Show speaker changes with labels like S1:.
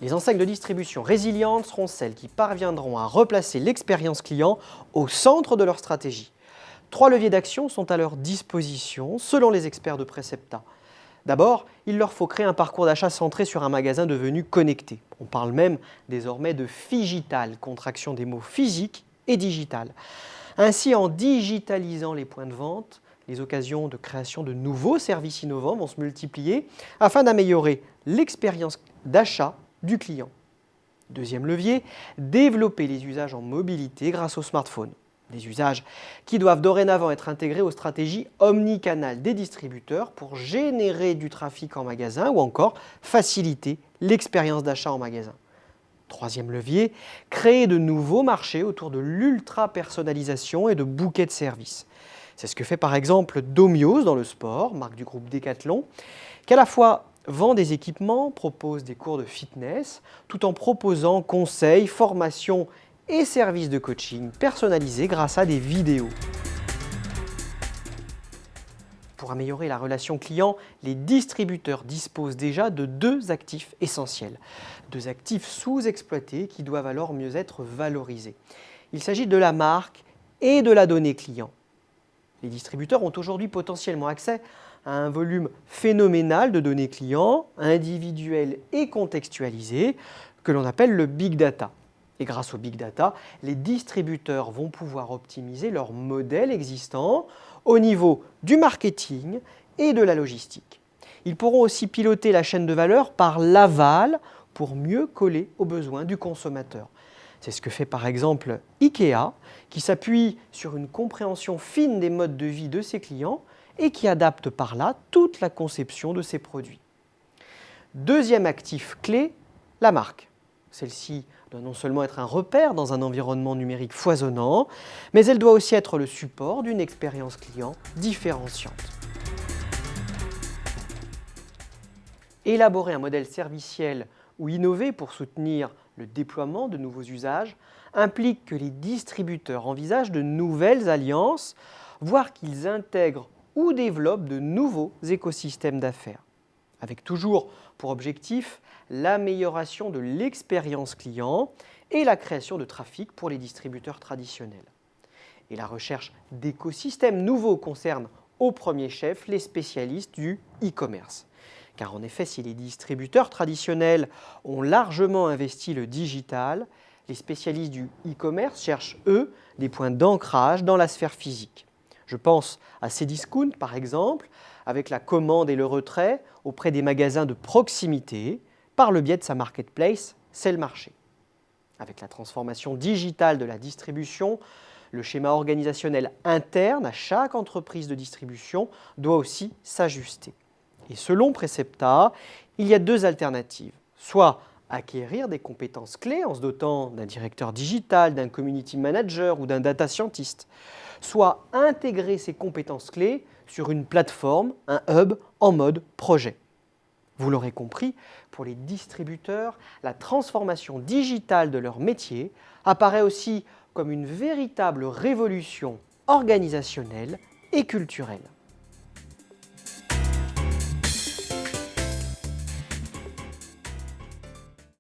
S1: Les enseignes de distribution résilientes seront celles qui parviendront à replacer l'expérience client au centre de leur stratégie. 3 leviers d'action sont à leur disposition selon les experts de Precepta. D'abord, il leur faut créer un parcours d'achat centré sur un magasin devenu connecté. On parle même désormais de phygital, contraction des mots physique et digital. Ainsi, en digitalisant les points de vente, les occasions de création de nouveaux services innovants vont se multiplier afin d'améliorer l'expérience d'achat du client. Deuxième levier, développer les usages en mobilité grâce au smartphone. Des usages qui doivent dorénavant être intégrés aux stratégies omnicanales des distributeurs pour générer du trafic en magasin ou encore faciliter l'expérience d'achat en magasin. Troisième levier, créer de nouveaux marchés autour de l'ultra-personnalisation et de bouquets de services. C'est ce que fait par exemple Domios dans le sport, marque du groupe Decathlon, qui à la fois vend des équipements, propose des cours de fitness, tout en proposant conseils, formations et services de coaching personnalisés grâce à des vidéos. Pour améliorer la relation client, les distributeurs disposent déjà de 2 actifs essentiels. 2 actifs sous-exploités qui doivent alors mieux être valorisés. Il s'agit de la marque et de la donnée client. Les distributeurs ont aujourd'hui potentiellement accès à un volume phénoménal de données clients, individuelles et contextualisées, que l'on appelle le big data. Et grâce au big data, les distributeurs vont pouvoir optimiser leur modèle existant au niveau du marketing et de la logistique. Ils pourront aussi piloter la chaîne de valeur par l'aval pour mieux coller aux besoins du consommateur. C'est ce que fait par exemple IKEA, qui s'appuie sur une compréhension fine des modes de vie de ses clients et qui adapte par là toute la conception de ses produits. Deuxième actif clé, la marque. Celle-ci doit non seulement être un repère dans un environnement numérique foisonnant, mais elle doit aussi être le support d'une expérience client différenciante. Élaborer un modèle serviciel ou innover pour soutenir le déploiement de nouveaux usages implique que les distributeurs envisagent de nouvelles alliances, voire qu'ils intègrent ou développent de nouveaux écosystèmes d'affaires, avec toujours pour objectif l'amélioration de l'expérience client et la création de trafic pour les distributeurs traditionnels. Et la recherche d'écosystèmes nouveaux concerne au premier chef les spécialistes du e-commerce. Car en effet, si les distributeurs traditionnels ont largement investi le digital, les spécialistes du e-commerce cherchent, eux, des points d'ancrage dans la sphère physique. Je pense à Cdiscount, par exemple, avec la commande et le retrait auprès des magasins de proximité par le biais de sa marketplace, C'est le marché. Avec la transformation digitale de la distribution, le schéma organisationnel interne à chaque entreprise de distribution doit aussi s'ajuster. Et selon Precepta, il y a 2 alternatives. Soit acquérir des compétences clés en se dotant d'un directeur digital, d'un community manager ou d'un data scientist. Soit intégrer ces compétences clés sur une plateforme, un hub en mode projet. Vous l'aurez compris, pour les distributeurs, la transformation digitale de leur métier apparaît aussi comme une véritable révolution organisationnelle et culturelle.